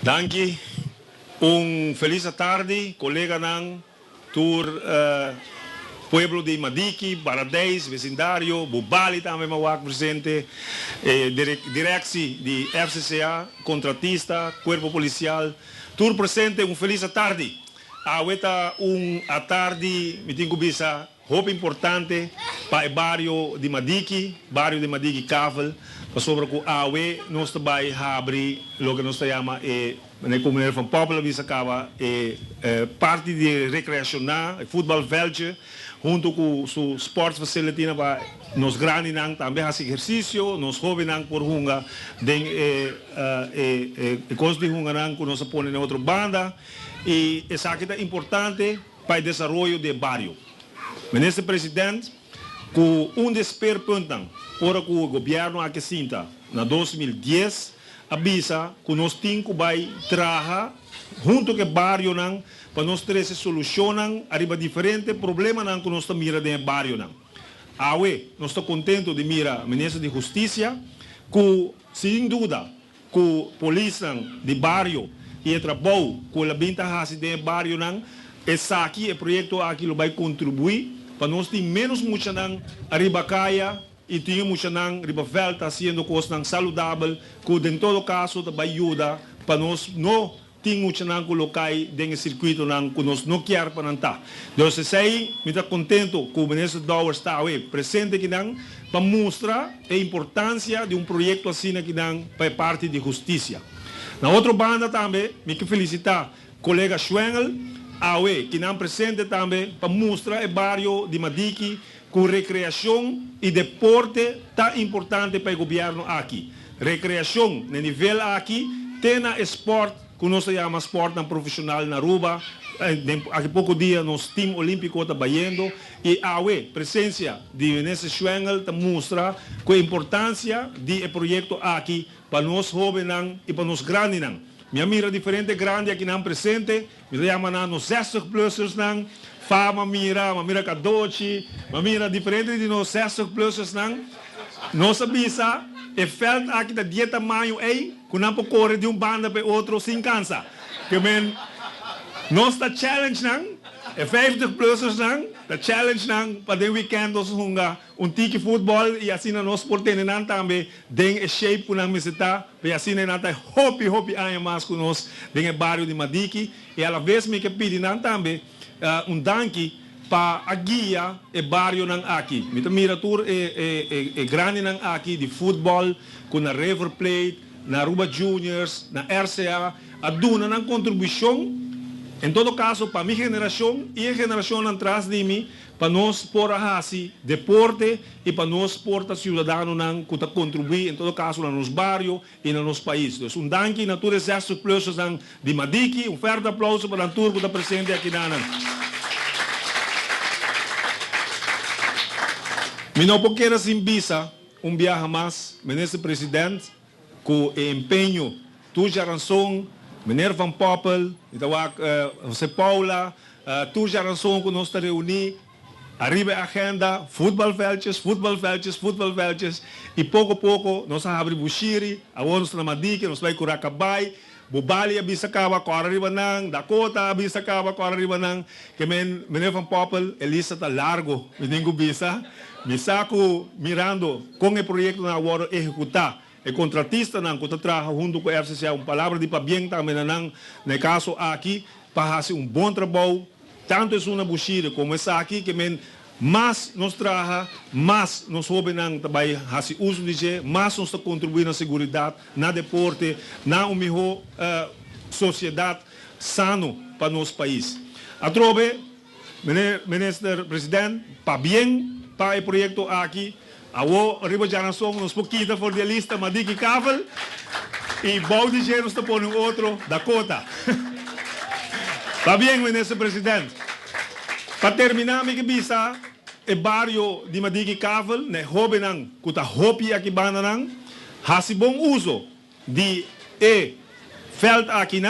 Danke. Feliz tarde, colega ng tour Pueblo de Madiki, Baradez, vecindario, Bubali também mawak presente, directie de FCCA, contratista, cuerpo policial, tour presente, feliz tarde. Aweta tarde, me tenho bisa, hope importante para o barrio de Madiki Kavel, para sobre que awe nós também abrir o que nós chamamos na comunidade van Popula bisa acaba parte de recreacional, voetbalveldje, junto com o sports facility para nos grandes também faz exercício, nos jovens por hunga, den coisas de hunga com nós põe na outra banda e essa aqui é importante para o desenvolvimento do barrio. Ministro Presidente, com desespero pontan, ora que o governo aqui sinta na 2010 avisa que nós temos que trabalhar junto com o barrio para nós ter solucionar arriba diferentes problemas que nós estamos mirando no barrio. Nós estamos contentes de mirar o Ministro de Justiça que, sem dúvida, que a polícia de barrio e o trabalho que a binta faz no barrio, esse aqui, o projeto aqui vai contribuir para nós ter menos muito arriba caia e tinha muito arriba velta, sendo coisas saudáveis, que em todo caso vai ajudar para nós não ter muito colocar dentro do circuito que nós não queremos para nantar. Então, se sei, me está contente que o ministro Dauer está presente aqui para mostrar a importância de projeto assim aqui para parte de justiça. Na outra banda também, me quero felicitar o colega Schwengel, que não presente também para mostrar o barrio de Madiki com recreação e deporte tão importante para o governo aqui. Recreação no nível aqui, tem esporte, que nós chamamos esporte profissional na Aruba. Há pouco dia, nosso time olímpico está batendo e a presença de Vanessa Schwengel mostra a importância do projeto aqui para nós jovens e para nós grandes. Minha mira diferente grande aqui não presente, me chama nos 60-plussers fama mira kadochi, mira diferente de nós 60-plussers nós avisa e felt aqui da dieta tamanho que não pode correr de banda para outro sem cansa. Que men nós tá challenge e 50-plussers da challenge para o weekend nós hunga tiki futebol e assim nós portemos também den shape que nós visita e assim nós hopi aí mais com nós den barrio de Madiki e a vez me que pedir também danke para a guia e barrio aqui. Me mira tour grande aqui de futebol com a River Plate, na Aruba Juniors, na RCA, a dona contribuição. Em todo caso, para minha geração e a geração atrás de mim, para nós pôr a deporte e para nós pôr a cidadão que contribui, em todo caso, no nosso bairro e no nosso país. Então, danke na todos esses aplausos de Madiki, forte aplauso para o tour que está presente aqui na Me não quero sem visa viagem mais, Ministro Presidente, com o empenho, tua geração, Meneer Van Poppel, José Paula, tua geração que nós estamos reunidos, arriba a agenda, voetbalveldjes, e pouco a pouco nós abrimos Bushiri, nós na Madiki, nós vamos curar Kabay, Bubali abisa acaba com arriba Dakota abisa acaba com arriba que Meneer Van Poppel, Elisa está largo, me digo bisa ko mirando com o projeto na agora executar. O contratista que trabalha junto com a FCCA, palavra de para bem também no caso aqui, para fazer bom trabalho, tanto é uma buchira como essa aqui, que mais nós trabalhamos, mais nós jovens também fazem uso de jeito, mais nós contribuímos na segurança, na deporte, na uma melhor sociedade sano para nosso país. A trobe, Ministro Presidente, para bem para o projeto aqui, arriba já nós somos pouquinho for de lista, Madiki Kavel, e bom de jeito nós estamos outro, Dakota. Está bem, Ministro Presidente. Para terminar, me visa o barrio de Madiki Kavel, né, jovem que está hopi aqui banana, faz bom uso de feld aqui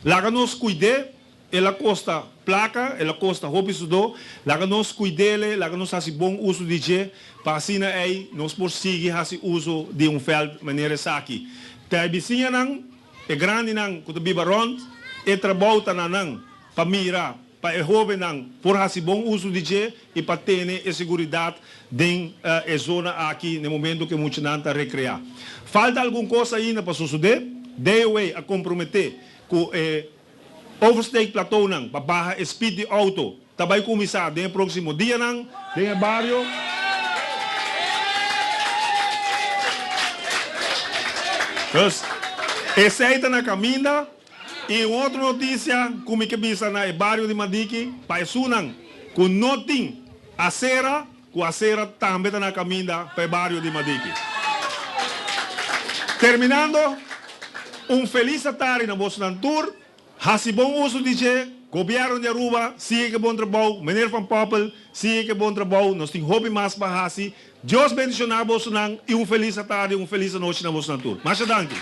lá nos cuide, ela costa placa, ela costa hopi sudo, lá nos cuide, lá nos faz bom uso de je, para assim aí nós por seguir faz uso de feld maneira aqui. Tá vizinha e grande ng kutabibaron, e trabalho tananang pamira, para o jovem ng por bom uso de je e para ter a segurança de a zona aqui no momento que muitos não estão recrear. Falta alguma coisa ainda para suceder? Deve a comprometer com o overstake platô não, para barra speed de auto, também começar no próximo dia não, no bairro. Então, essa aí está na caminha. E outra notícia, como que bisa na bairro de Madiki, para sunang, com noting acera, com acera também está na caminha para o bairro de Madiki. Terminando, feliz tarde na Boston Tour, bom uso de je, governo de Aruba, siga que bom trabalho, meneer Van Poppel, siga que bom trabalho, nós temos hobby mais para Deus bendicionar Boston e feliz tarde, feliz noite na Boston Tour. Mas danke.